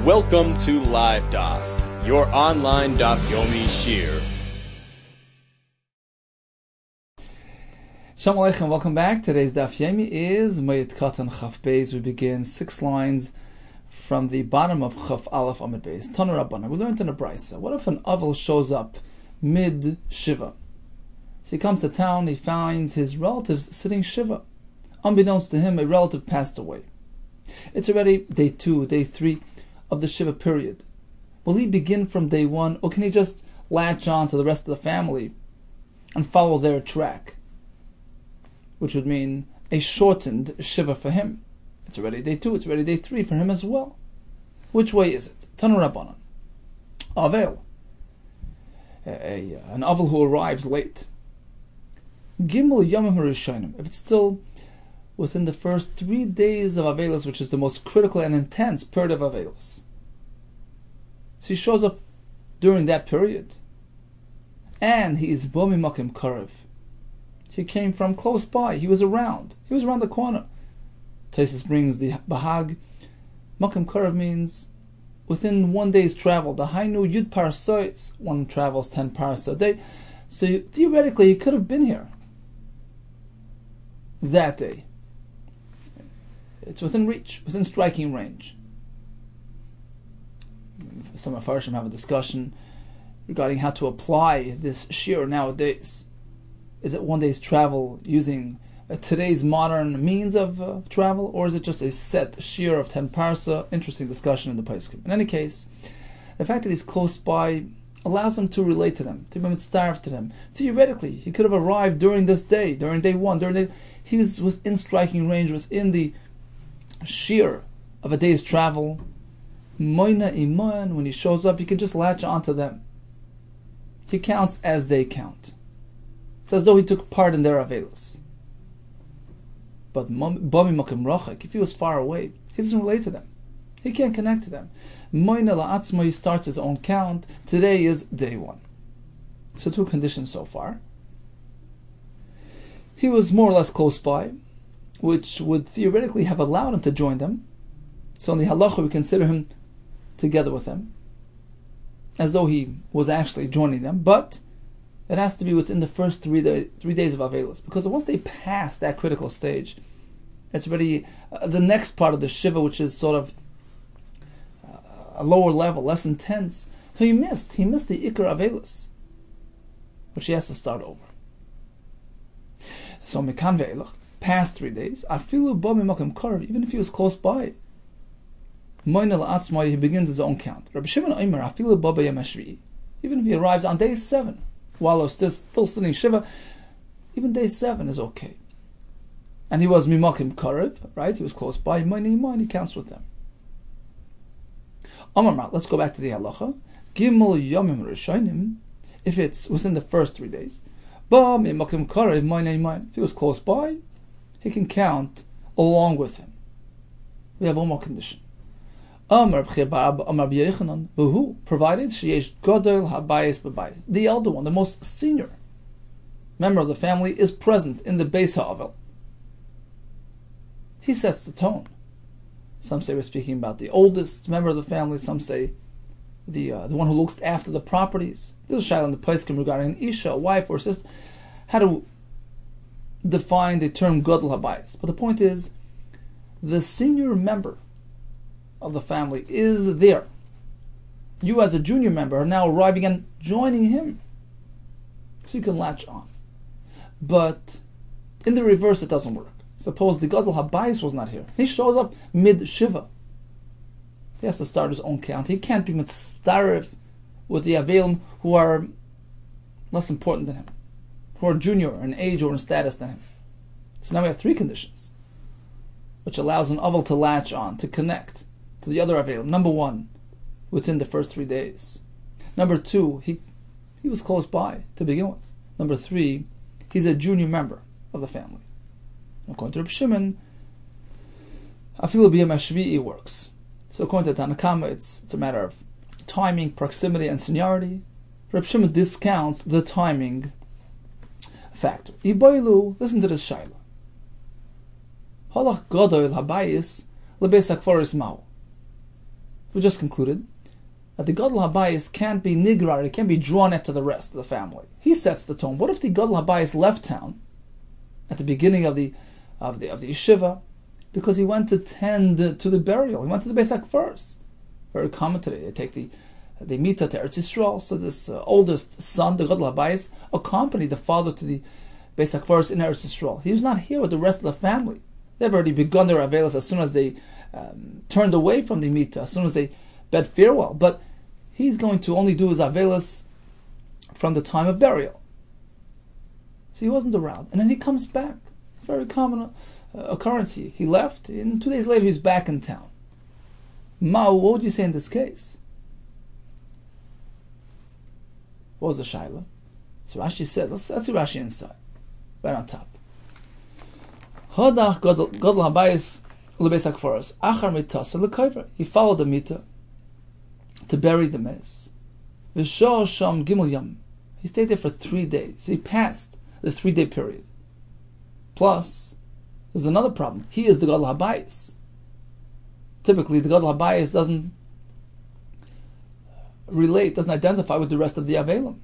Welcome to Live Daf, your online Daf Yomi Shir. Shalom Aleichem, welcome back. Today's Daf Yomi is MOED KATAN Chaf Beis. We begin 6 lines from the bottom of Chaf Aleph Amud Beis. Tanu Rabbana. We learned in a brisa. What if an Avel shows up mid Shiva? So he comes to town, he finds his relatives sitting Shiva. Unbeknownst to him, a relative passed away. It's already day 2, day 3 of the Shiva period. Will he begin from day 1, or can he just latch on to the rest of the family and follow their track? Which would mean a shortened Shiva for him. It's already day 2, it's already day 3 for him as well. Which way is it? Tanu Rabbanan. Avel. An Avel who arrives late. Gimel Yomim HaRishonim. If it's still within the first 3 days of Avelis, which is the most critical and intense period of Avelis. So he shows up during that period. And he is Bomi Makim Karev. He came from close by. He was around. He was around the corner. Taisus brings the Bahag. Makim Karev means within 1 day's travel. The Hainu Yud Parasois, one travels 10 paras a day. So theoretically, he could have been here that day. It's within reach, within striking range. Some of Farshim have a discussion regarding how to apply this shir nowadays. Is it 1 day's travel using today's modern means of travel, or is it just a set shir of 10 parsa? Interesting discussion in the Paiskim. In any case, the fact that he's close by allows him to relate to them, to be starved to them. Theoretically, he could have arrived during this day, during day 1, he was within striking range, within the shir of a day's travel. Moina iman, when he shows up, you can just latch onto them. He counts as they count. It's as though he took part in their Avelis. But Bami Makim Rachek, if he was far away, he doesn't relate to them. He can't connect to them. Moina la'atzma, he starts his own count. Today is day 1. So 2 conditions so far. He was more or less close by, which would theoretically have allowed him to join them. So in the halacha, we consider him together with them, as though he was actually joining them. But it has to be within the first 3 days of Avelis, because once they pass that critical stage, it's already the next part of the Shiva, which is sort of a lower level, less intense. He missed the Ikar Avelis, which he has to start over. So Mekan Ve'elach, past 3 days, Afilu Bami Makim Karev, even if he was close by, Moina la'atzma, he begins his own count. Rabbi Shimon Omer, Afilu Baba Yom HaShvi'i, even if he arrives on day 7, while I was still sitting Shiva, even day 7 is okay. And he was Mimakim Karev, right? He was close by. Moina, he counts with them. Amar, let's go back to the halacha. Gimel Yomim Rishonim, if it's within the first 3 days. Ba Mimakim Karev, Moina. If he was close by, he can count along with him. We have one more condition. Amar Yehuda, who provided sheyesh gadol habayis b'bayis, the elder one, the most senior member of the family, is present in the Beis Ha'avel. He sets the tone. Some say we're speaking about the oldest member of the family. Some say the one who looks after the properties. There's a shayla in the Paiskim regarding an isha, a wife or sister, how to define the term gadol habayis. But the point is, the senior member of the family is there. You as a junior member are now arriving and joining him, so you can latch on. But in the reverse, it doesn't work. Suppose the Gadol Habayis was not here. He shows up mid-Shiva. He has to start his own count. He can't be mitzaref with the Avelim who are less important than him, who are junior in age or in status than him. So now we have 3 conditions, which allows an Avel to latch on, to connect to the other Avelim. Number 1, within the first 3 days. Number 2, he was close by to begin with. Number 3, he's a junior member of the family. According to Rabbi Shimon, Afilu B'Yom HaShvi'i works. So according to Tanakama, it's a matter of timing, proximity, and seniority. Rabbi Shimon discounts the timing factor. Iboilu, listen to this shayla. Halach Gadol Habayis Lebeis HaKfaris Ma'u. we just concluded that the Gadol Habayis can't be nigrar, it can't be drawn into the rest of the family. He sets the tone. What if the Gadol Habayis left town at the beginning of the yeshiva because he went to tend to the burial? He went to the Beis HaKfaros. Very common today. They take the mita to Eretz Yisrael. So this oldest son, the Gadol Habayis, accompanied the father to the Beis HaKfaros in Eretz Yisrael. He was not here with the rest of the family. They've already begun their avelos as soon as they turned away from the mita, as soon as they bid farewell. But he's going to only do his avelos from the time of burial. So he wasn't around. And then he comes back. Very common occurrence. He left, and 2 days later he's back in town. What would you say in this case? What was the shaila? So Rashi says, let's see Rashi inside, right on top. Hadach Gadol Habayis leBeis HaKfaros achar mitasa lekayver. He followed the mita to bury the mace. V'shah sham gimel yam. He stayed there for 3 days. He passed the 3-day period. Plus, there's another problem. He is the Gadol Habayis. Typically, the Gadol Habayis doesn't relate, doesn't identify with the rest of the Avelim.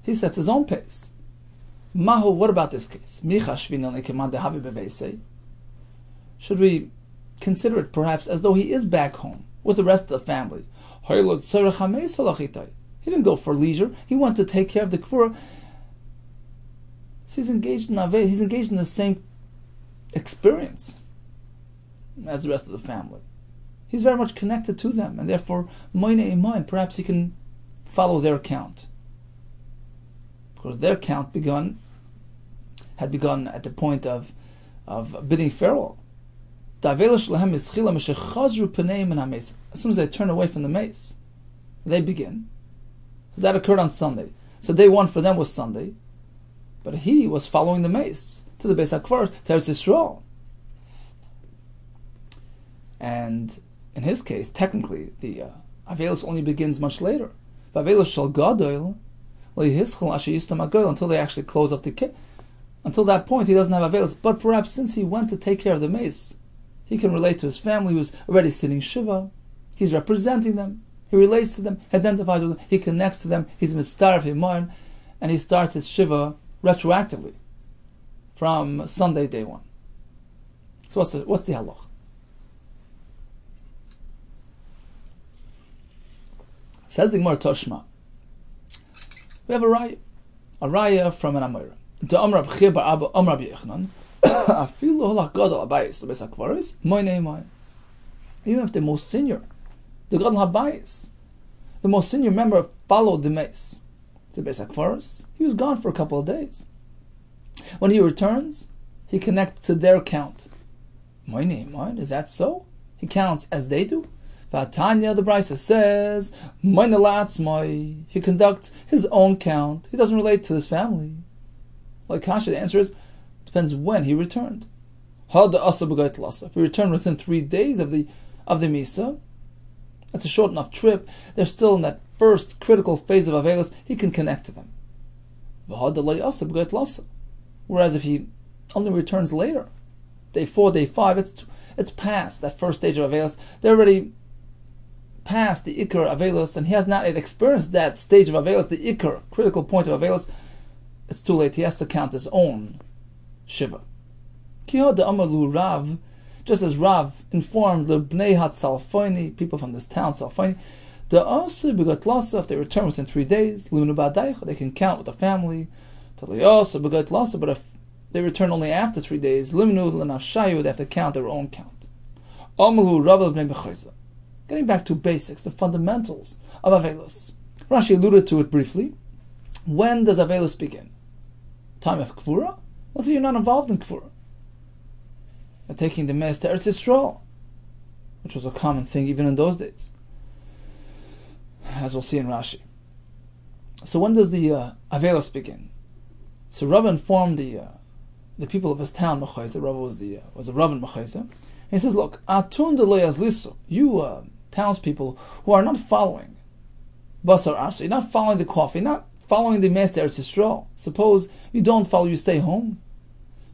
He sets his own pace. Mahu, what about this case? Should we consider it perhaps as though he is back home with the rest of the family? He didn't go for leisure. He went to take care of the Kfura. So he's engaged in Aveh. He's engaged in the same experience as the rest of the family. He's very much connected to them, and therefore, perhaps he can follow their count. Because their count had begun at the point of bidding farewell. As soon as they turn away from the mace, they begin. So that occurred on Sunday. So day one for them was Sunday, but he was following the mace to the Beis HaKfaros, to Eretz Yisrael. And in his case, technically, the Avelos only begins much later. Avelos shel Gadol until they actually close up the case. Until that point, he doesn't have Avelos. But perhaps since he went to take care of the mace, he can relate to his family who's already sitting Shiva. He's representing them. He relates to them, identifies with them, he connects to them, he's mitzvah of Himan, and he starts his Shiva retroactively from Sunday, day one. So what's the halach? Says the Gemara Toshma. We have a raya from an Amora. The Amr B'chir Bar Abba Amr B'Yechnan. Afilu halach Gadol Habayis leBeis HaKfaros moinei. Even if the most senior, the Gadol Habayis, the most senior member, followed the mace to Beis HaKfaros, he was gone for a couple of days. When he returns, he connects to their count. Moinei, is that so? He counts as they do. Vatanya, the Brisa says, he conducts his own count. He doesn't relate to his family. Like Kasha, the answer is, depends when he returned. If he returned within 3 days of the Misa, that's a short enough trip, they're still in that first critical phase of Avelos, he can connect to them. Whereas if he only returns later, day 4, day 5, it's past that first stage of Avelos. They're already past the Iker Avelos, and he has not yet experienced that stage of Avelos, the Iker, critical point of Avelos. It's too late. He has to count his own Shiva. Rav, just as Rav informed the Bnei Hat Salfoni, people from this town, Salfoni, if they return within 3 days, they can count with the family. But if they return only after 3 days, they have to count their own count. Getting back to basics, the fundamentals of Avelos. Rashi alluded to it briefly. When does Avelos begin? Time of Kfura? Let's say you're not involved in Kfura. You're taking the mace to Eretz Yisrael, which was a common thing even in those days, as we'll see in Rashi. So when does the Avelos begin? So Rav informed the people of his town, Mechayza. Rav was a Rav in Mechayza. He says, look, atun de lo yazlisu, you townspeople who are not following Basar Arsa, you're not following the coffee, you're not following the master Eretz Yisrael. Suppose you don't follow, you stay home.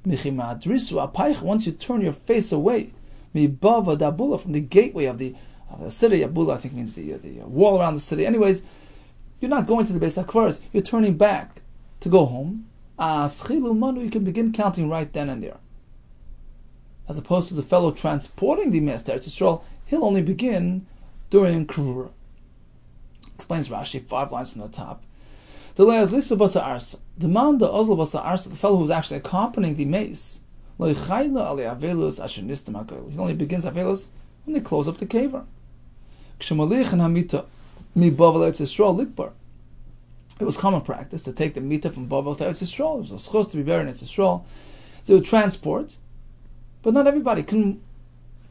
Once you turn your face away, from the gateway of the the city. Abula, I think, means the wall around the city. Anyways, you're not going to the Beis HaKvaros. You're turning back to go home. You can begin counting right then and there. As opposed to the fellow transporting the Meis to Eretz Yisrael, he'll only begin during Kvura. Explains Rashi 5 lines from the top. The fellow who's actually accompanying the Meis, he only begins Avelus when they close up the caver. It was common practice to take the mita from Bavel to Eretz Yisrael. It was supposed to be buried in Eretz Yisrael. They would transport, but not everybody can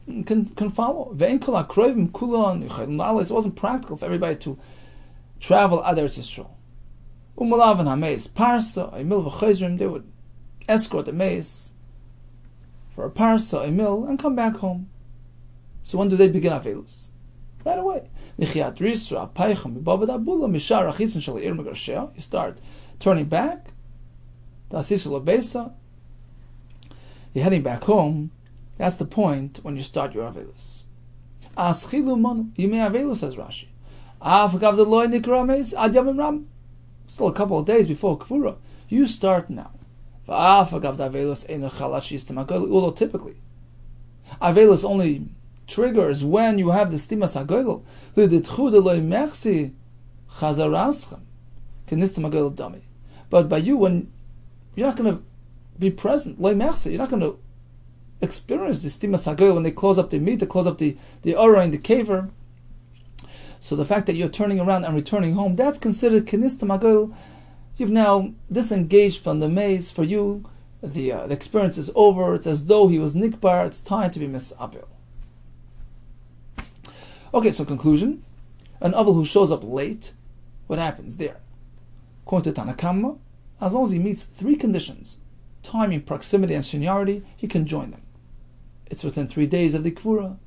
follow. It wasn't practical for everybody to travel at Eretz Yisrael. They would escort the mace for a parsa, a mill, and come back home. So when do they begin Avelus? Right away. You start turning back. You're heading back home. That's the point when you start your Avelus. You may Avelus, says Rashi. Still a couple of days before Kvura. You start now. Although typically, Avelus only triggers when you have the stimas hagoyel. But by you, when you're not going to be present, you're not going to experience the stimas hagoyel when they close up the meat, they close up the ora in the caver. So the fact that you're turning around and returning home, that's considered kenistam hagoyel. You've now disengaged from the maze. For you, the experience is over. It's as though he was nikbar. It's time to be misabel. Okay, so conclusion. An avel who shows up late, what happens there? According to Tanakama, as long as he meets 3 conditions, timing, proximity, and seniority, he can join them. It's within 3 days of the Kvura.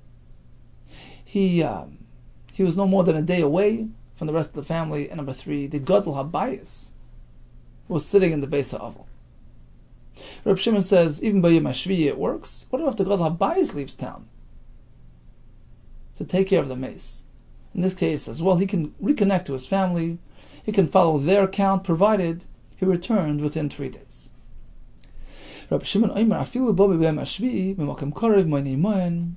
He was no more than a day away from the rest of the family. And number 3, the Gadol HaBayis was sitting in the Beis HaAvel. Reb Shimon says, even by Yom HaShvi'i it works. What if the Gadol HaBayis leaves town to take care of the mace? In this case as well, he can reconnect to his family. He can follow their count, provided he returned within 3 days. Reb Shimon Omer, afilu bo b'yom HaShvi'i b'makom korev mo'nei mo'en.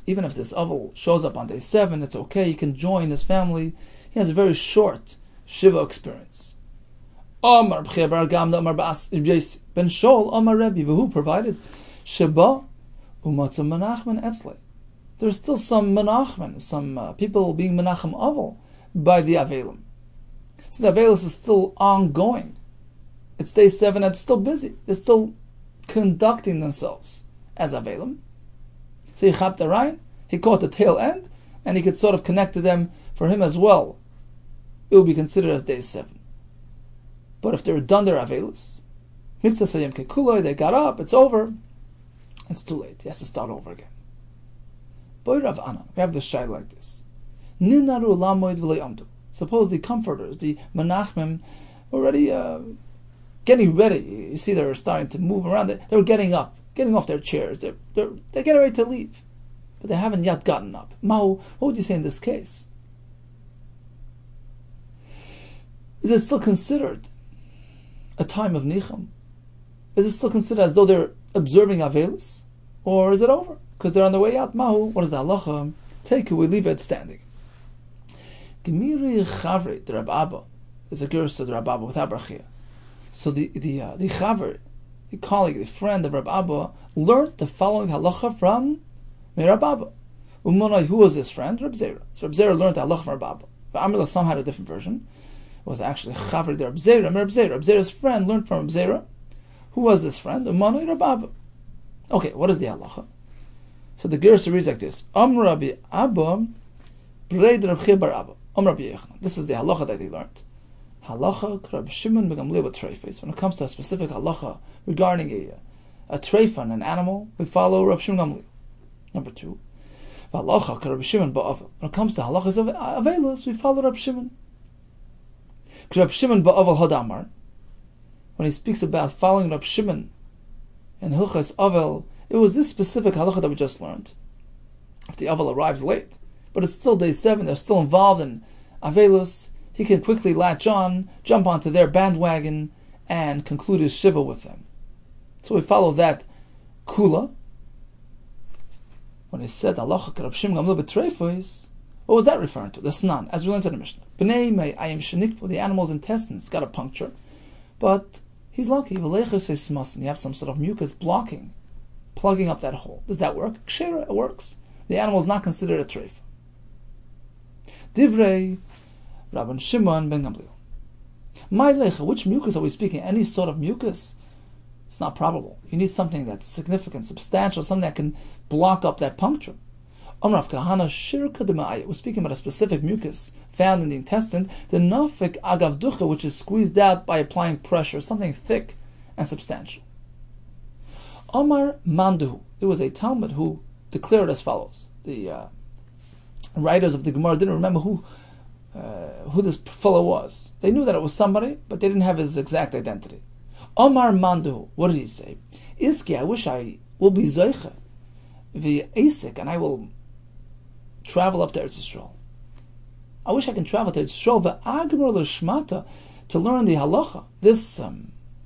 Even if this avel shows up on day 7, it's okay. He can join his family. He has a very short Shiva experience. Omar b'chebar gamda Omar ba'as ben Shol Omar Rebbe v'hu provided Sheba u'matzah menachmen etzle. There's still some menachmen, some people being menachem avel by the avelim. So the avelis is still ongoing. It's day 7 and it's still busy. They're still conducting themselves as avelim. So he chapped the right, he caught the tail end, and he could sort of connect to them for him as well. It will be considered as day 7. But if they're done their avelus, mitzvah sayim kekuloi, they got up, it's over, it's too late. He has to start over again. Boy Rav Anan, we have this shai like this. Ninaru lamoid v'lei amdu. Suppose the comforters, the menachmim, already getting ready. You see they're starting to move around. They're getting up, getting off their chairs. They're getting ready to leave. But they haven't yet gotten up. Mahu, what would you say in this case? Is it still considered a time of nicham? Is it still considered as though they're observing avelus? Or is it over? Because they're on their way out. Mahu, what is the halacha? Take it, we leave it standing. Gemiri chavri, the Rabbi Abba. There's a gersa, the Rabbi Abba, without brachia. So the chaver, the colleague, the friend of Rabbi Abba, learned the following halacha from Rabbi Abba. Umonai, who was his friend? Reb Zera. So Reb Zera learned the halacha from Rabbi Abba. But Amrila some had a different version. It was actually chaver, the Reb Zera. Reb Zera's friend learned from Reb Zera. Who was this friend? Umonai Rabbi Abba. Okay, what is the halacha? So the gersa reads like this: Rabbi Abba, Breid Reb Chia bar Abba. Rabbi Yehuda. This is the halacha that he learned. Halacha Rabbi Shimon begamli with treifes. When it comes to a specific halacha regarding a treifan, an animal, we follow Rabbi Shimon gamli. Number 2, halacha Rabbi Shimon ba'avel. When it comes to halachas of avelus, we follow Rabbi Shimon. Rabbi Shimon ba'avel hadamar. When he speaks about following Rabbi Shimon and hilchas avel, it was this specific halacha that we just learned. If the avel arrives late, but it's still day 7, they're still involved in Avelus, he can quickly latch on, jump onto their bandwagon, and conclude his Shiva with them. So we follow that Kula. When he said, Halacha Rab Shimon Gamliel b'treifos, what was that referring to? The Snan, as we learned in the Mishnah. B'nei mei ayim shenikfu, the animal's intestines got a puncture, but he's lucky. You have some sort of mucus plugging up that hole. Does that work? Kshera, it works. The animal is not considered a treifa. Divrei Rabban Shimon ben Gamliel. My lecha, which mucus are we speaking? Any sort of mucus? It's not probable. You need something that's significant, substantial, something that can block up that puncture. We're speaking about a specific mucus found in the intestine, the nafik agav ducha, which is squeezed out by applying pressure, something thick and substantial. Omar Manduhu, there was a Talmud who declared as follows. The writers of the Gemara didn't remember who this fellow was. They knew that it was somebody, but they didn't have his exact identity. Omar Manduhu, what did he say? Iski, I wish I will be Zoicha, v'esik, and I will travel up to Eretz Yisrael. I wish I can travel to Eretz Yisrael, v'agmar l'shmata, to learn the halacha. This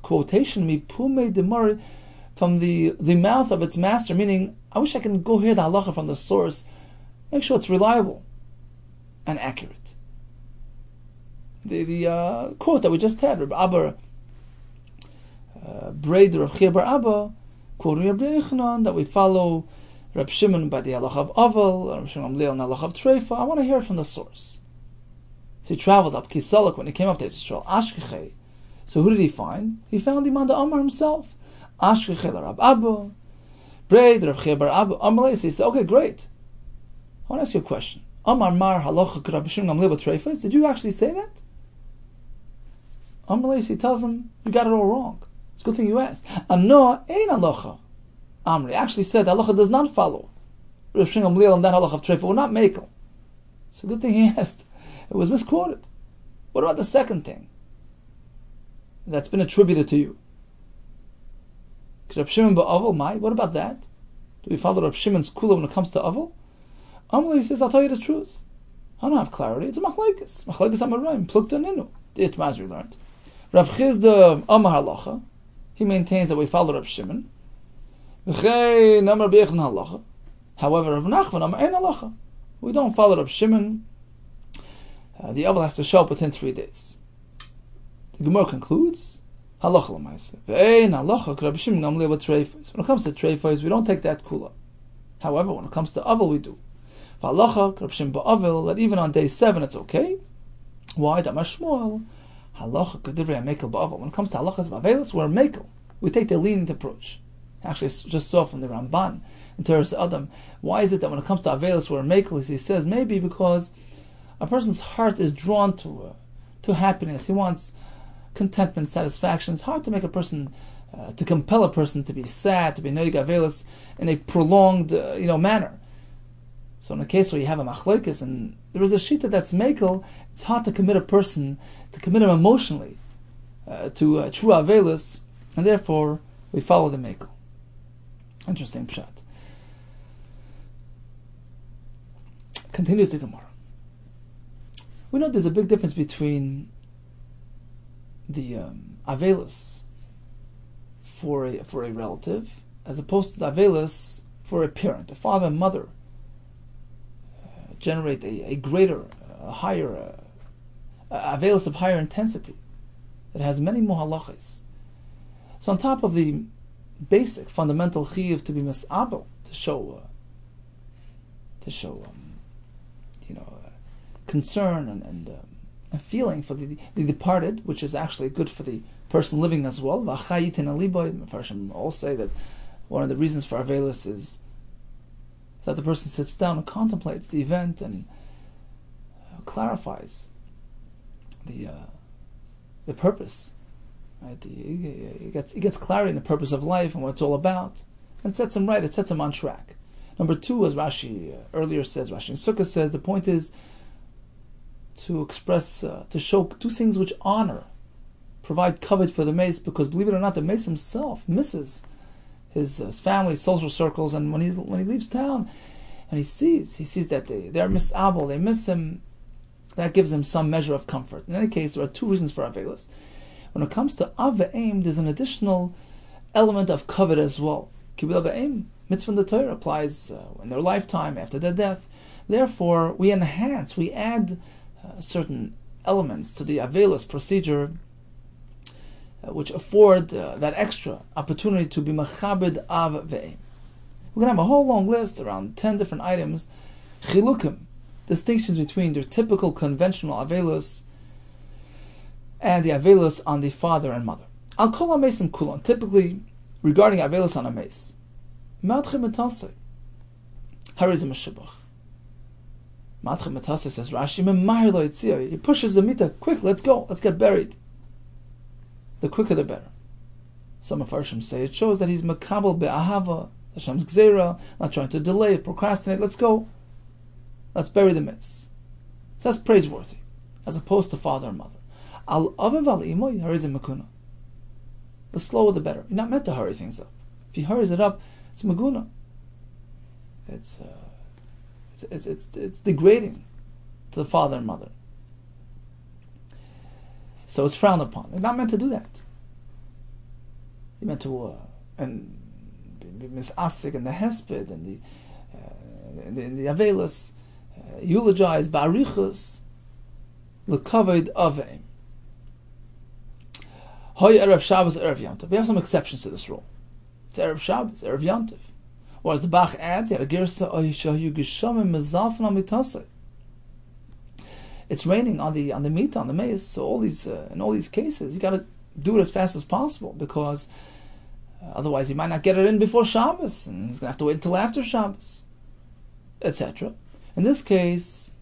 quotation, mipume demari, from the mouth of its master, meaning, I wish I can go hear the halacha from the source, make sure it's reliable and accurate. The quote that we just had, Rabbi Abba, Braid Rav Chia bar Abba, quoting Rabbi Yechanan, that we follow Rab Shimon by the halacha of Aval, Rab Shimon Gamliel and the halacha of Treifa. I want to hear it from the source. So he traveled up Kisalak when he came up to Israel. Ashkechei. So who did he find? He found Imam da Amar himself. Ashkechei Rab Abba, Braid Rav Chia bar Abba. Amalei. So he said, okay, great. I want to ask you a question. Amar Mar halacha Rab Shimon Gamliel b'Treifos. Did you actually say that? Amalei. He tells him, you got it all wrong. It's a good thing you asked. Ano ein halacha. Amri actually said halacha does not follow Rav Shimon Gamliel and that halacha of Treifa. We're not makel. It's a good thing he asked. It was misquoted. What about the second thing that's been attributed to you? Rav Shimon ba'aval mai. What about that? Do we follow Rav Shimon's kula when it comes to aval? Amri says, I'll tell you the truth. I don't have clarity. It's a machlokes. Machlokes amarim. Plukta ninu. The itmaz we learned. Rav Chizda Amar halacha. He maintains that we follow Rav Shimon. However, Rav Nachman Amar ein halacha. We don't follow Rav Shimon. The aval has to show up within 3 days. The Gemara concludes, halacha l'maaseh. Ve'ein halacha Rav Shimon Gamliel b'treifos. When it comes to treifos, we don't take that kula. However, when it comes to aval, we do. Halacha Rav Shimon ba'aval, that even on day 7 it's okay. Why? Damar Shmuel. Halacha k'divrei mekel ba'aval. When it comes to halachas of avelus, we're mekel. We take the lenient approach. Actually, just saw from the Ramban in Teres Adam. Why is it that when it comes to avelus, we're mekel? He says maybe because a person's heart is drawn to happiness. He wants contentment, satisfaction. It's hard to make a person, to compel a person to be sad, to be noig avelus in a prolonged, manner. So in a case where you have a machlokes and there is a shita that's mekel, it's hard to commit him emotionally to true avelus, and therefore we follow the mekel. Interesting pshat. Continues the Gemara. We know there's a big difference between the avelus for a relative as opposed to the avelus for a parent, a father and mother. Generate a greater, higher, avelus of higher intensity that has many more halachas. So on top of the basic, fundamental chiyuv to be misabel, to show concern and feeling for the departed, which is actually good for the person living as well. V'achayitin aliboy. Mefarshim all say that one of the reasons for avelus is that the person sits down and contemplates the event and clarifies the purpose. Right? He gets clarity in the purpose of life and what it's all about, and sets him right. It sets him on track. Number 2, as Rashi earlier says, Rashi in Sukkah says, the point is to express, to show 2 things which honor, provide covet for the mace, because believe it or not, the mace himself misses his family, social circles, and when he leaves town, and he sees that they're misabel, they miss him. That gives him some measure of comfort. In any case, there are two reasons for Avelis. When it comes to Av Ve'em, there's an additional element of covet as well. Kibbutz Ve'em, mitzvah in the Torah applies in their lifetime, after their death. Therefore, we add certain elements to the Avelis procedure which afford that extra opportunity to be Machabed Av Ve'em. We're going to have a whole long list, around 10 different items, chilukim, distinctions between their typical conventional Avelis and the Avelis on the father and mother. Al kol ha-mesim kulon, typically regarding Avelis on a mace. Matche metasei, harizim meshubach. Matche metasei, says Rashi, memahir lo yitzia, he pushes the mita, quick, let's go, let's get buried. The quicker the better. Some of Farshim say it shows that he's makabel be'ahava, Hashem's gzeira, not trying to delay, procrastinate, let's go. Let's bury the mace. So that's praiseworthy, as opposed to father and mother. Al aviv al imoy harizim makuna. The slower the better. You're not meant to hurry things up. If he hurries it up, it's maguna. It's degrading to the father and mother. So it's frowned upon. You're not meant to do that. You're meant to be misasik in the hesped and in the avelis, eulogize ba'arichus l'kavod aveim. Hoy erev Shabbos, erev Yom. We have some exceptions to this rule. It's erev Shabbos, erev Yom. Or as the Bach adds, he had a girsa ohishahu gishamim mezalfen al mitasei. It's raining on the mita, on the mace. So all these in all these cases, you got to do it as fast as possible, because otherwise he might not get it in before Shabbos, and he's going to have to wait until after Shabbos, etc. In this case,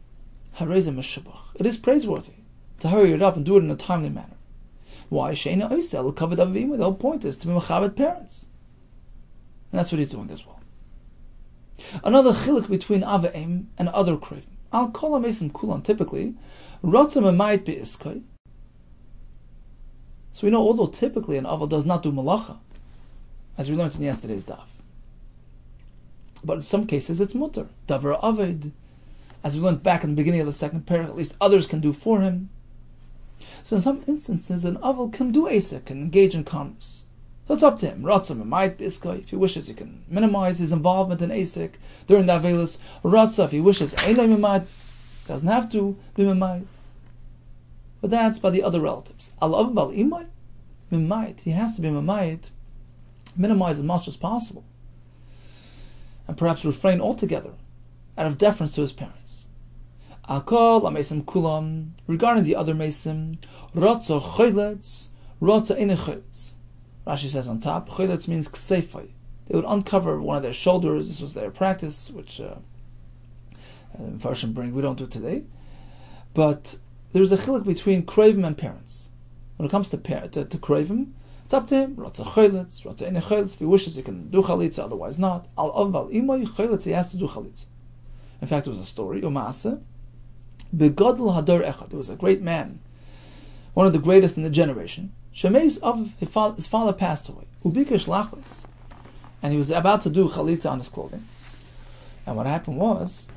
harezim meshubach. It is praiseworthy to hurry it up and do it in a timely manner. Why? Sheina oisel kavod avim. The whole point is to be mechabed parents, and that's what he's doing as well. Another chiluk between aveim and other craving. Al kol ha-mesim kulan, typically, rotzah memayit be'iskai. So we know, although typically an aval does not do malacha, as we learned in yesterday's daf, but in some cases it's mutter, davar aved, as we learned back in the beginning of the second parak, at least others can do for him. So in some instances, an aval can do asik, can engage in commerce. So it's up to him. Ratzah memayit b'iskai. If he wishes, he can minimize his involvement in asik during the avelis. Ratzah, if he wishes, einay memayit, doesn't have to be memayit. But that's by the other relatives. Al aviv al imay memayit. He has to be memayit, minimize as much as possible, and perhaps refrain altogether out of deference to his parents. Al kol ha-mesim kulam. Regarding the other mesim, ratzah choyletz, ratzah einay choyletz. Rashi says on top, choyletz means ksefai. They would uncover one of their shoulders. This was their practice, which Farshim bring. We don't do today. But there's a chiluk between kravim and parents. When it comes to kravim, it's up to him. Ratzah choyletz, ratzah einay choyletz. If he wishes, he can do chalitza, otherwise not. Al av al imay choyletz, he has to do chalitza. In fact, there was a story, Umaaseh, begodl hador echad. There was a great man, one of the greatest in the generation. Shemeis of his father passed away. Ubikesh lachlitz, and he was about to do chalitza on his clothing. And what happened was,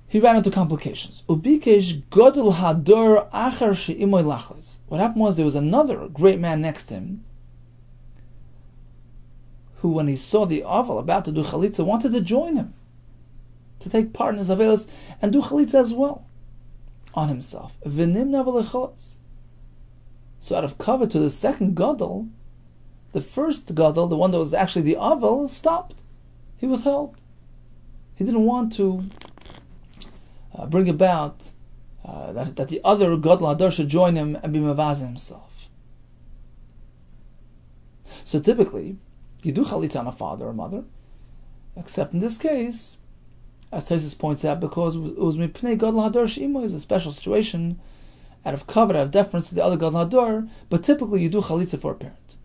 he ran into complications. Ubikesh godul hador achar she'imoy lachlitz. What happened was, there was another great man next to him, who, when he saw the aval about to do chalitza, wanted to join him, to take part in his avelis and do chalitza as well on himself. V'nimna v'lecholitz. So out of cover to the second gadol, the first gadol, the one that was actually the aval, stopped. He withheld. He didn't want to bring about that the other gadol hador should join him and be mavazeh himself. So typically, you do chalitza on a father or mother, except in this case, as Tosfos points out, because it was mipnei gadol hador she'imo, it was a special situation, out of covet, out of deference to the other gadol hador, but typically you do chalitza for a parent.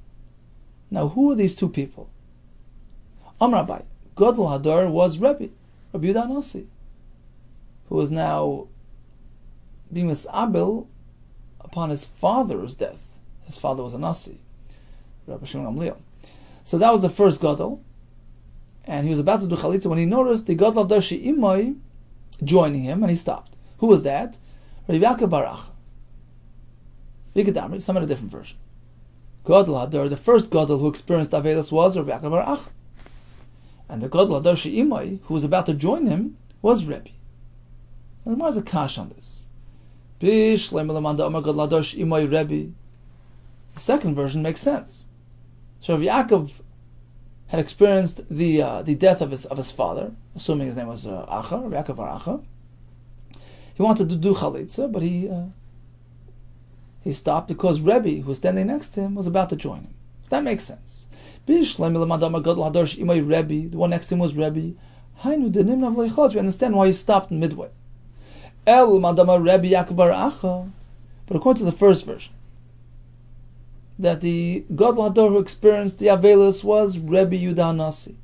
Now, who are these two people? Rabbi gadol hador was Rabbi Yehuda Kessler, who was now being misabel upon his father's death. His father was a Nasi, Rabbi Shimon Gamliel. So that was the first gadol, and he was about to do chalitza when he noticed the Gadol Hadar Imai joining him, and he stopped. Who was that? Rabbi Yaakov bar Acha. Vikadamri, some in a different version. Gadol Hadar, the first Gadol who experienced Avelis was Rabbi Yaakov bar Acha. And the Gadol Hadar Imai, who was about to join him, was Rebbe. And there was a kash on this. The second version makes sense. So Rabbi Yaakov had experienced the death of his father, assuming his name was Acha, Rabbi Yaakov bar Acha. He wanted to do chalitza, but he stopped because Rebbe, who was standing next to him, was about to join him. So that makes sense. The one next to him was Rebbe. We understand why he stopped midway. But according to the first version, that the Gadol Hadar who experienced the Avelis was Rabbi Yehuda Nasi.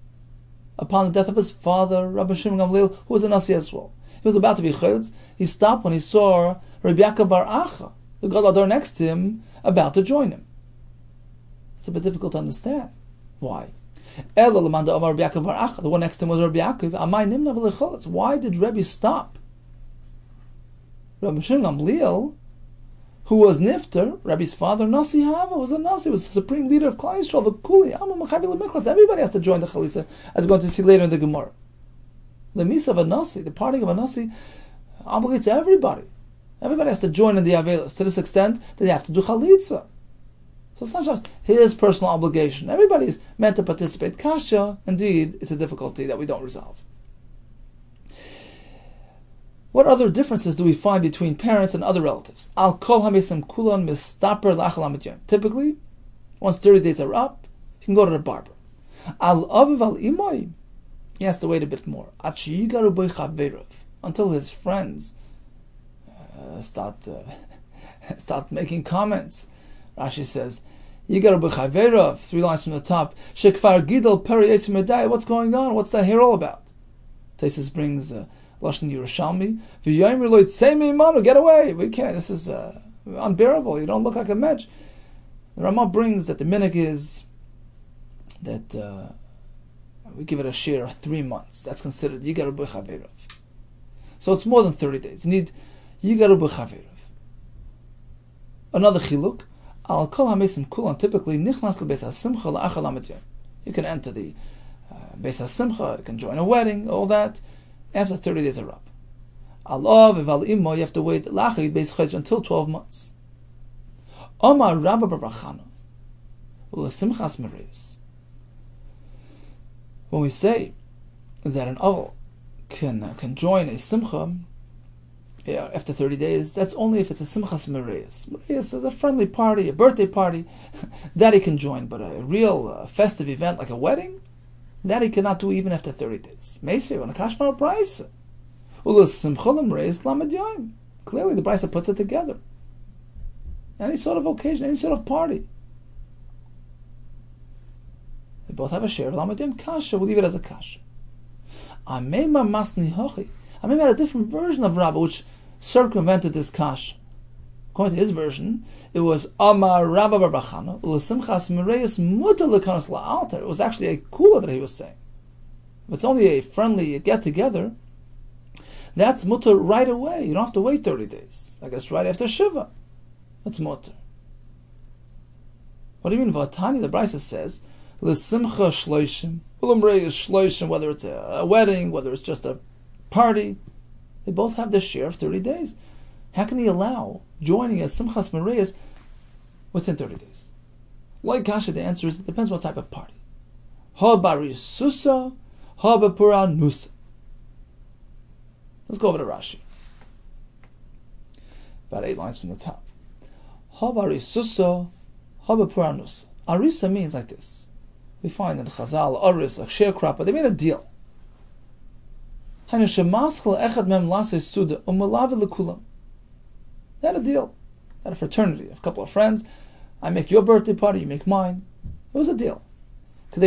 Upon the death of his father, Rabbi Shimon Gamliel, who was a Nasi as well. He was about to be chalitz. He stopped when he saw Rabbi Yaakov bar Acha, the Gadol Hadar next to him, about to join him. It's a bit difficult to understand. Why? The one next to him was Rabbi Yaakov. Why did Rebbe stop? Rabbi Shimon Gamliel, who was Nifter, Rabbi's father, Nasi Hava, was a Nasi, was the supreme leader of Klal Yisrael, the Kuli, everybody has to join the Chalitza, as we're going to see later in the Gemara. The Misa of a Nasi, the parting of a Nasi, obligates everybody. Everybody has to join in the Avelis, to this extent that they have to do Chalitza. So it's not just his personal obligation. Everybody's meant to participate. Kasha, indeed, it's a difficulty that we don't resolve. What other differences do we find between parents and other relatives? Al kol hamesim kulan mistaper lachal amidyon. Typically, once 30 days are up, you can go to the barber. Al aviv al imoy, he has to wait a bit more. Until his friends start making comments. Rashi says, Yigaru b'chaverov, 3 lines from the top. Shekfar gidol peri etzim medai. What's going on? What's that here all about? Taisus brings Lashon Yerushalmi. V'yomer lo yitzei me'imanu. Get away. We can't. This is unbearable. You don't look like a mensch. The Ramah brings that the minhag is that we give it a share of 3 months. That's considered Yigaru b'chaverov. So it's more than 30 days. You need Yigaru b'chaverov. Another chiluk. Al kol hamesim kulan, typically nichnas lebeis hasimcha la'achal amidyon. You can enter the beis hasimcha, you can join a wedding, all that, after 30 days are up. Al av v'al immo, you have to wait lachid beis chodsh until 12 months. Omar Rabba bar Chana u'lesimchas mereus. When we say that an oval can join a simcha after 30 days, that's only if it's a simchas mereus. Mereus is a friendly party, a birthday party, that he can join. But a real festive event like a wedding, that he cannot do even after 30 days. Meisvei, on a kashmar brisa. Clearly the brisa puts it together. Any sort of occasion, any sort of party. They both have a share of lamadiyim kasha. We'll leave it as a kasha. Amema masni hochi. I had a different version of Rabbah which circumvented this kash. According to his version, it was Amar Rabba bar Chana u'lesimchas mereus mutar lekanos la'altar. It was actually a kula that he was saying. If it's only a friendly get-together, that's mutar right away. You don't have to wait 30 days. I guess right after Shiva. That's mutar. What do you mean? Vatani, the Brisa says, L'simcha shloishim. Ulamrei is shloishim, whether it's a wedding, whether it's just a party, they both have their share of 30 days. How can he allow joining a simchas mereus within 30 days? Like kasha, the answer is it depends what type of party. Ha barisusa, ha b'pura nusa. Let's go over to Rashi. About 8 lines from the top. Ha barisusa, ha b'pura nusa. Arisa means like this. We find in Chazal, aris, a sharecropper, they made a deal. They had a deal. They had a fraternity, a couple of friends. I make your birthday party, you make mine. It was a deal. It's a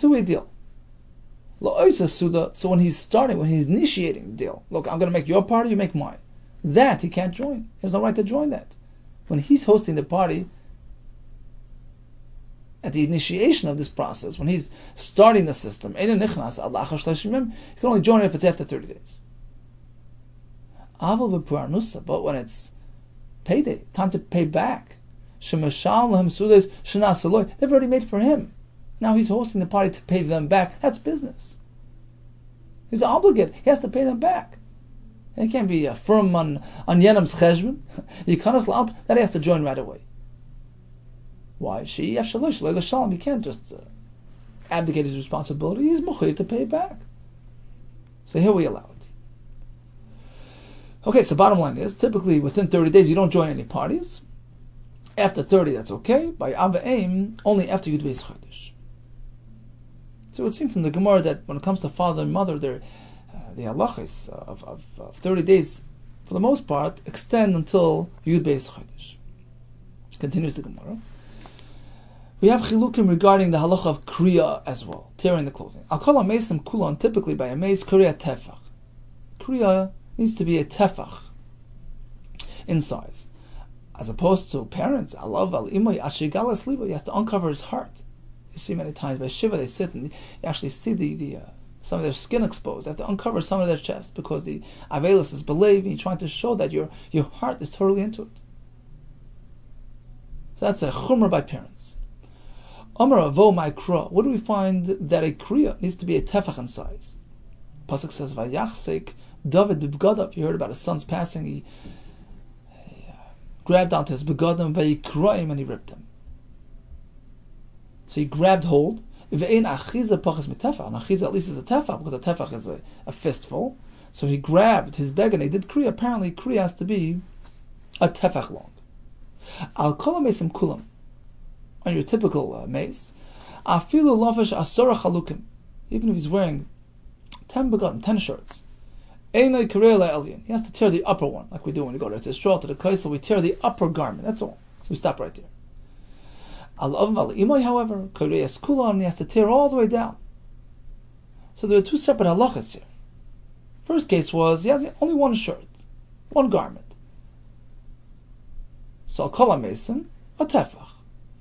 2-way deal. So when he's initiating the deal, look, I'm going to make your party, you make mine. That he can't join. He has no right to join that. When he's hosting the party, at the initiation of this process, when he's starting the system, he can only join it if it's after 30 days. But when it's payday, time to pay back, they've already made for him. Now he's hosting the party to pay them back. That's business. He's obligated. He has to pay them back. He can't be firm on Yenam's cheshbon. That he has to join right away. Why? He can't just abdicate his responsibility. He's mechuyev to pay it back. So here we allow it. Okay, so bottom line is, typically within 30 days you don't join any parties. After 30, that's okay. By Ava'im, only after Yud Beis Chodesh. So it would seem from the Gemara that when it comes to father and mother, the halachis of 30 days, for the most part, extend until Yud Beis Chodesh. Continues the Gemara. We have chilukim regarding the halacha of kriya as well, tearing the clothing. I'll call a mesim kulon, typically by a meis kriya tefach. Kriya needs to be a tefach in size, as opposed to parents. Alav al imoy ashigalas libo. He has to uncover his heart. You see many times by shiva they sit and you actually see the some of their skin exposed. They have to uncover some of their chest because the avelus is believing, trying to show that your heart is totally into it. So that's a chumrah by parents. Amar avo my kra. What do we find that a kriya needs to be a tefach in size? Pasuk says vayachsek David b'bgadav. You heard about his son's passing. He grabbed onto his begadim vayikraim and he ripped him. So he grabbed hold. Ve'ein achiza pachas mitefach. And achiza at least is a tefach because a tefach is a fistful. So he grabbed his beged and he did kriya. Apparently kriya has to be a tefach long. Al kol mesim kulam. On your typical mace, afilu lafish asara chalukim, even if he's wearing 10 begadim, 10 shirts, einay karela elyon, he has to tear the upper one, like we do when we go to Israel, to the kaisel, we tear the upper garment, that's all. We stop right there. Al imoy, however, kareas kulan, he has to tear all the way down. So there are two separate halachas here. First case was, he has only one shirt, one garment. So I'll call a mason, a tefach.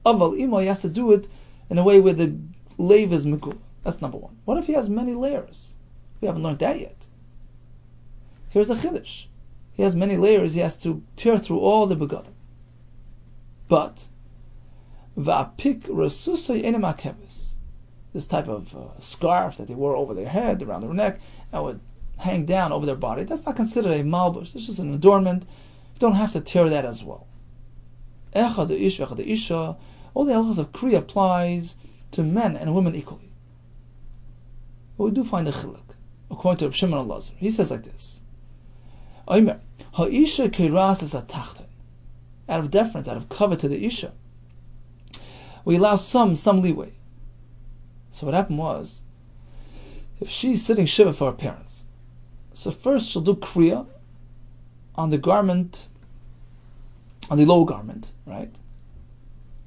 Aval imo, he has to do it in a way where the lave is megula. That's number one. What if he has many layers? We haven't learned that yet. Here's the chiddush. He has many layers, he has to tear through all the begadim. But va'apik resusay enem akeves, this type of scarf that they wore over their head, around their neck, and would hang down over their body, that's not considered a malbush. It's just an adornment. You don't have to tear that as well. Echad the ish, echad the isha. All the halachas of kriya applies to men and women equally. But we do find a chiluk, according to Reb Shimon Elazar. He says like this: Omer ha'isha keiras es atachton. Out of deference, out of covet to the isha, we allow some leeway. So what happened was, if she's sitting shiva for her parents, so first she'll do kriya on the garment, on the low garment, right?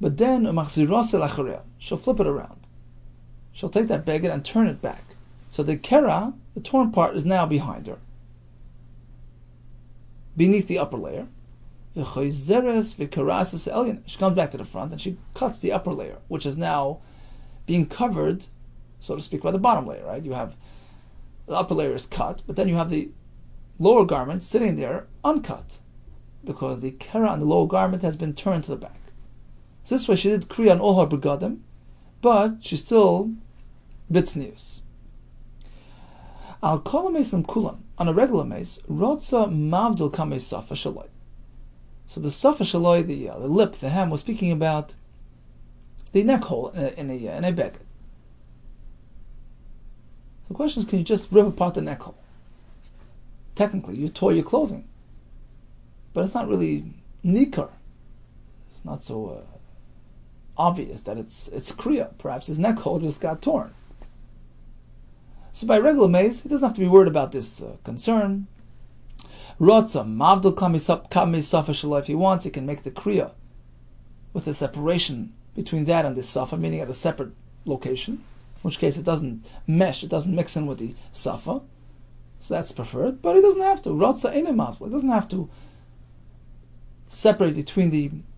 But then she'll flip it around. She'll take that beged and turn it back. So the kera, the torn part, is now behind her, beneath the upper layer. She comes back to the front and she cuts the upper layer, which is now being covered, so to speak, by the bottom layer, right? You have the upper layer is cut, but then you have the lower garment sitting there uncut, because the kera on the lower garment has been turned to the back. So this way she did kriya on all her begadim, but she's still bitznius. Al kol mesim kulan, on a regular mace, rotza mavdil kamei safa shaloi. So the safa shaloi, the lip, the hem, was speaking about the neck hole in a beged. The question is, can you just rip apart the neck hole? Technically, you tore your clothing, but it's not really nikar. It's not so obvious that it's kriya. Perhaps his neck hole just got torn. So by regular mace, he doesn't have to be worried about this concern. Rotza mavdil kamei safa shaloi. If he wants, he can make the kriya with a separation between that and the safa, meaning at a separate location, in which case it doesn't mesh, it doesn't mix in with the safa. So that's preferred, but he doesn't have to. Rotza enem mavdil. He doesn't have to separate between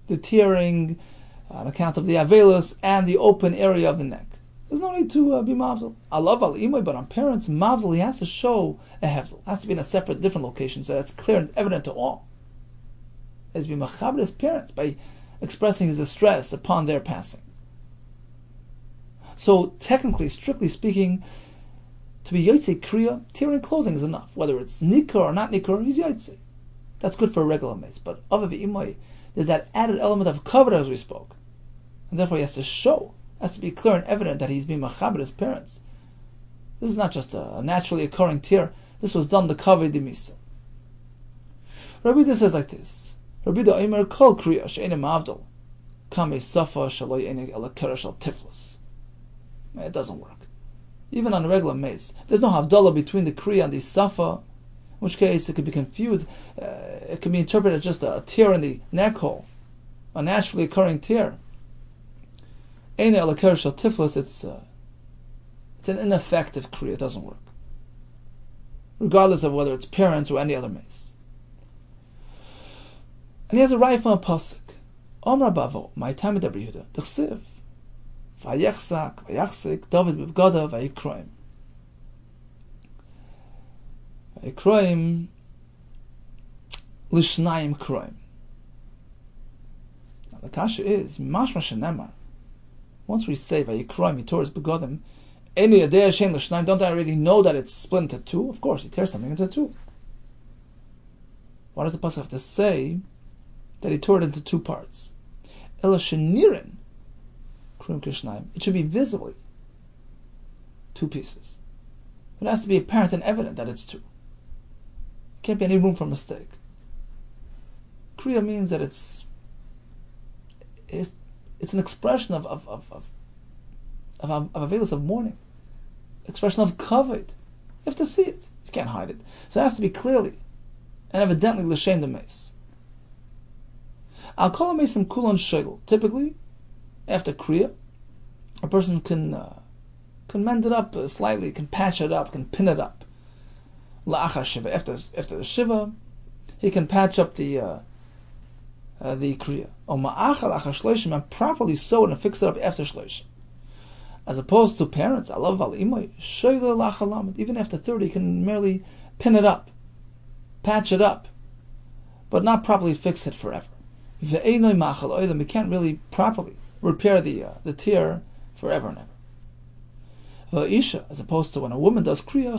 the tearing on account of the avelus and the open area of the neck. There's no need to be mavdil. I love al imoy, but on parents, mavdil, he has to show a hefdil. It has to be in a separate, different location, so that's clear and evident to all. He has to be machabed his parents by expressing his distress upon their passing. So technically, strictly speaking, to be yotze kriya, tearing clothing is enough. Whether it's nikor or not nikor, he's yotze. That's good for a regular mace. But avav imoy, there's that added element of cover as we spoke. And therefore he has to show, has to be clear and evident that he's being machabed his parents. This is not just a naturally occurring tear. This was done the kaveh de misa. Rabbi Yehuda says like this: Rabbi Yehuda Omer kol kriya she'eina mavdal kame safa shelo ye'eina ela kera shel tiflis. It doesn't work. Even on a regular mace, there's no havdalah between the kriya and the safa, in which case it could be confused. It can be interpreted as just a tear in the neck hole, a naturally occurring tear. Eina ela kera shel tiflis, it's an ineffective kriya. It doesn't work, regardless of whether it's parents or any other mace. And he has a rifle and a pasuk. Omar bavo, my time with Rabbi Yehuda, d'chsiv. Vayechzak, vayachzik, David b'bgada, vayikroim. Vayikroim, lishnayim kroim. Now the kasha is, mashma shenemar. Once we say vayikroim, he tore his begadim, any adeh shein lishnayim, don't I already know that it's split into two? Of course, he tears something into two. Why does the pasuk have to say that he tore it into two parts? Ela shenirin, it should be visibly two pieces. It has to be apparent and evident that it's two. There can't be any room for mistake. Kriya means that it's an expression of avelus of mourning, expression of kavod. You have to see it. You can't hide it. So it has to be clearly and evidently l'shem the mace. I'll call a mace kulon shegel. Typically, after kriya, a person can mend it up slightly, can patch it up, can pin it up. La'achar shiva, after the shiva, he can patch up the kriya. Or ma'achar la'achar shloshim, and properly sew it and fix it up after shloshim. As opposed to parents, I love al imoy, shoyle la'achar lamed. Even after 30, he can merely pin it up, patch it up, but not properly fix it forever. We can't really properly repair the tear forever and ever. Isha, as opposed to when a woman does kriya,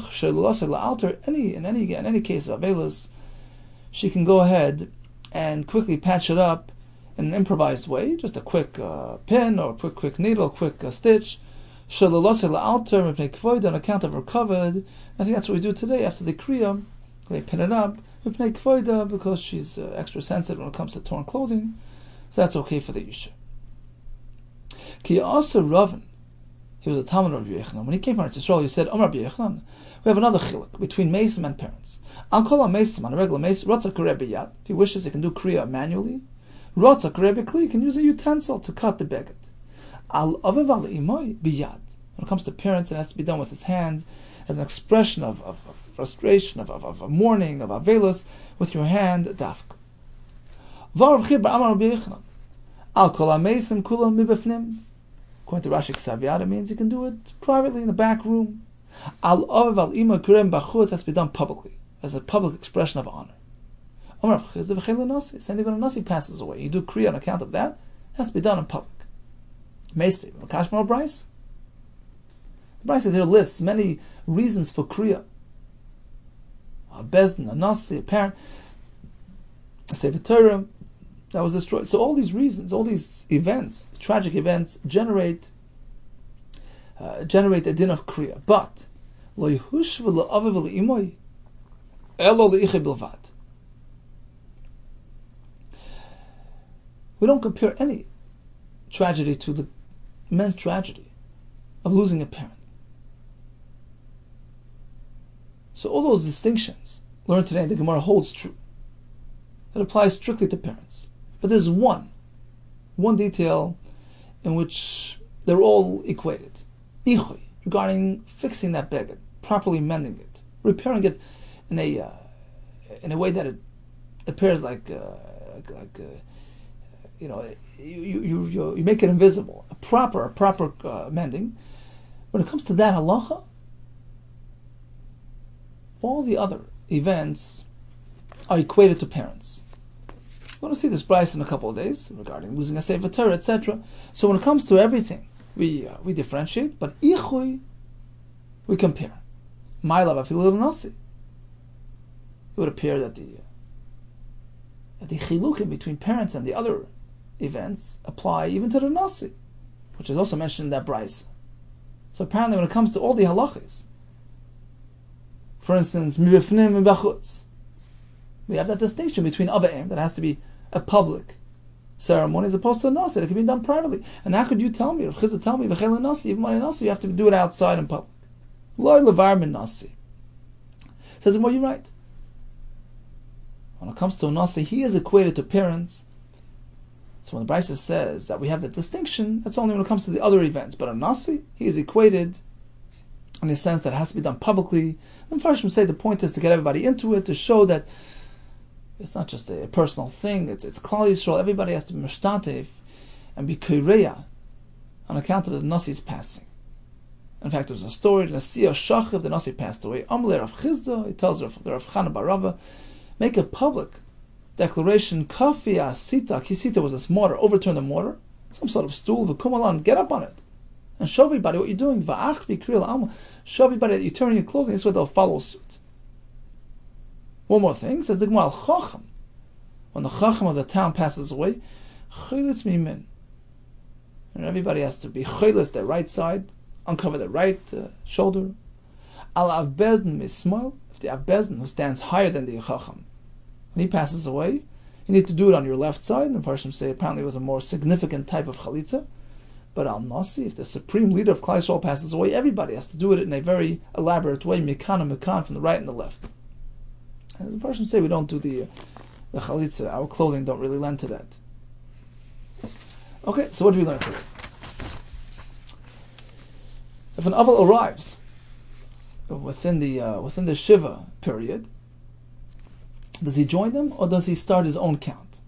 in any case of avelus, she can go ahead and quickly patch it up in an improvised way, just a quick pin or a quick needle, a quick stitch. On account of her kavod. I think that's what we do today after the kriya. They pin it up because she's extra sensitive when it comes to torn clothing. So that's okay for the Isha. Ki also Ravin, he was a Talmud of Rabbi Yehuda. When he came from Israel, he said, Rabbi Yehuda, we have another chiluk between mesim and parents. I'll call a mesim on a regular mace, Rotza Kareh B'yad. If he wishes, he can do kriya manually. Rotza Kareh B'kli, he can use a utensil to cut the beged. Al Aviv Al Imoy B'yad. When it comes to parents, it has to be done with his hand as an expression of frustration, of mourning, of avelus, with your hand, dafk. Al kol ha-mesim kulam mibefnim. According to Rashi Ksaviyada, means you can do it privately in the back room. Al aviv al ima kurem bachut, has to be done publicly, as a public expression of honor. Same thing when a nasi passes away. You do kriya on account of that, it has to be done in public. Meisvi, Kashmir Bryce. Bryce here lists many reasons for kriya. A bezdin, a nasi, a parent, a sefer Torah that was destroyed. So all these reasons, all these events, tragic events, generate a din of kriya. But lo yehushv le'aviv le'imoy elo le'iche bilvad. We don't compare any tragedy to the immense tragedy of losing a parent. So all those distinctions learned today, the Gemara holds true. It applies strictly to parents. But there's one detail in which they're all equated. Ichui, regarding fixing that beged, properly mending it, repairing it in a way that it appears like you make it invisible. A proper mending. When it comes to that halacha, all the other events are equated to parents. We're going to see this Bryce in a couple of days regarding losing a Sefer Torah, etc. So when it comes to everything, we differentiate, but ichui, we compare. My love, I feel a little nasi. It would appear that the chilukim between parents and the other events apply even to the nasi, which is also mentioned in that Bryce. So apparently when it comes to all the halachas, for instance, mibifnim and bachutz, we have that distinction between avayim, that has to be a public ceremony, as opposed to a nasi that can be done privately. And how could you tell me, Rav Chizah tell me, v'chel nasi, even when a nasi, you have to do it outside in public. Loy levar min nasi. Says, well, you're right. When it comes to a nasi, he is equated to parents. So when the Brisa says that we have that distinction, that's only when it comes to the other events. But a nasi, he is equated in the sense that it has to be done publicly. And Farshim say the point is to get everybody into it, to show that it's not just a personal thing, it's Klal Yisrael. Everybody has to be mishtatev and be kireya on account of the Nasi's passing. In fact, there was a story, the Nasi Shachiv, the Nasi passed away. Amalei Rav Chizda, he tells the Rav Chana bar Rava, make a public declaration, Kafi Asita, Kisita was this mortar, overturn the mortar, some sort of stool, V'kumalan, get up on it, and show everybody what you're doing. V'ach v'kriyal alma, show everybody that you're turning your clothing, this way they'll follow suit. One more thing, says the Gemara, Chacham, when the Chacham of the town passes away, Chilitz mimin, and everybody has to be Chilitz, their right side, uncover the right shoulder. Al Avbezdin mismail, if the Avbezdin, who stands higher than the Chacham, when he passes away, you need to do it on your left side. And the Farshim say apparently it was a more significant type of chalitza. But al nasi, if the supreme leader of Klal Yisrael passes away, everybody has to do it in a very elaborate way, mikan and mikan, from the right and the left. And the Farshim say we don't do the chalitza. Our clothing don't really lend to that. Okay, so what do we learn today? If an aval arrives within the Shiva period, does he join them or does he start his own count?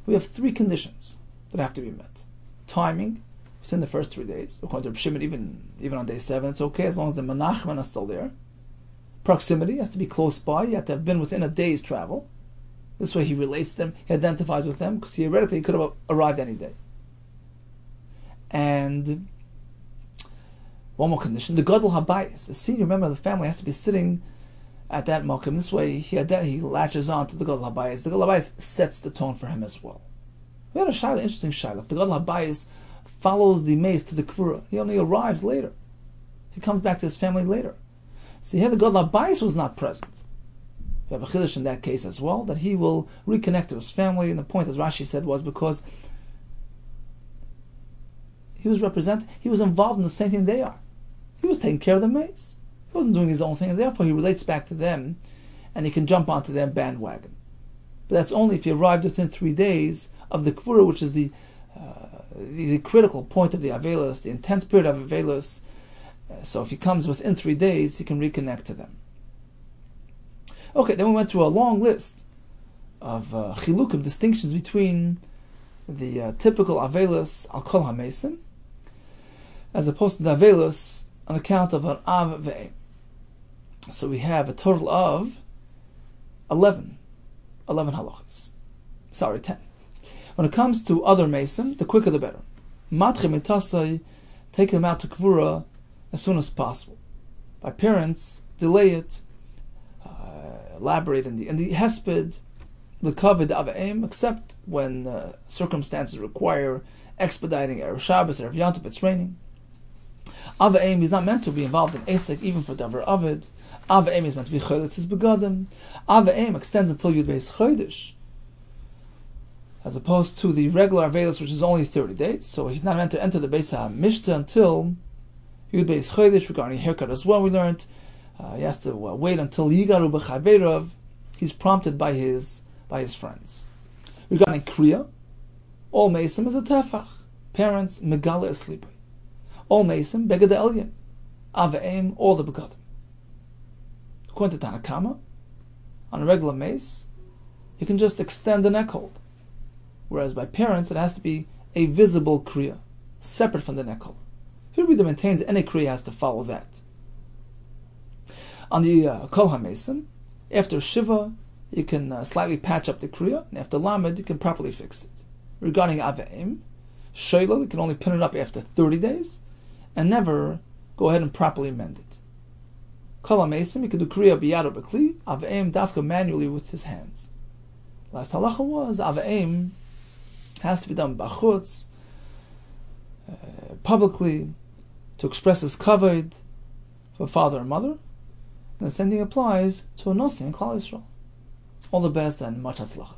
We have three conditions that have to be met. Timing, within the first 3 days. According to Reb Shimon, even on day 7, it's okay as long as the Menachmen are still there. Proximity has to be close by. You have to have been within a day's travel. This way he relates them, he identifies with them, because theoretically he could have arrived any day. And one more condition, the Gadol Habayis, the senior member of the family, has to be sitting at that makom. This way he latches on to the Gadol Habayis. The Gadol Habayis sets the tone for him as well. We had a shayla, interesting shayla. The Gadol Habayis follows the mace to the kvura. He only arrives later. He comes back to his family later. So here the Gadol Habayis was not present. We have a chiddush in that case as well, that he will reconnect to his family. And the point, as Rashi said, was because he was involved in the same thing they are. He was taking care of the mace. He wasn't doing his own thing, and therefore he relates back to them, and he can jump onto their bandwagon. But that's only if he arrived within 3 days of the Kvura, which is the critical point of the Avelis, the intense period of Avelis. So if he comes within 3 days, he can reconnect to them. Okay, then we went through a long list of chilukim, distinctions between the typical Avelis al kol hamesim, as opposed to the Avelis on account of an av ve'em. So we have a total of 11 halachas. Sorry, 10. When it comes to other mesim, the quicker the better. Matche mitasai, take them out to kvura as soon as possible. By parents, delay it, elaborate in the hesped, the kavod av ve'em, except when circumstances require expediting Erev Shabbos, Erev Yom Tov, it's raining. Av ve'em is not meant to be involved in Esek, even for Davar Avid. Av ve'em is meant to be Choletz is Begadim. Av ve'em extends until Yud Beis Chodesh, as opposed to the regular Avelis, which is only 30 days. So he's not meant to enter the Beis HaMishta until Yud Beis Chodesh. Regarding haircut as well, we learned he has to wait until Yigaru B'Chaveirav. He's prompted by his friends. Regarding Kriya, all Mesim is a Tefach. Parents, Megala is sleeping. All Mesim, Begad Elyon. Av ve'em, all the Begadim. According to Tanakama, on a regular mace, you can just extend the neck hold. Whereas by parents, it has to be a visible kriya, separate from the neck collar. Here Yehuda maintains any kriya has to follow that. On the kol hamesim, after shiva, you can slightly patch up the kriya, and after lamed, you can properly fix it. Regarding aveim, shoylel, you can only pin it up after 30 days, and never go ahead and properly mend it. Kol hamesim, you can do kriya biyad or bekli, aveim dafka manually with his hands. Last halacha was aveim has to be done bachutz, publicly, to express his kavod for father and mother. And the same thing applies to a nasi in Klal Yisrael. All the best and much hatzlacha.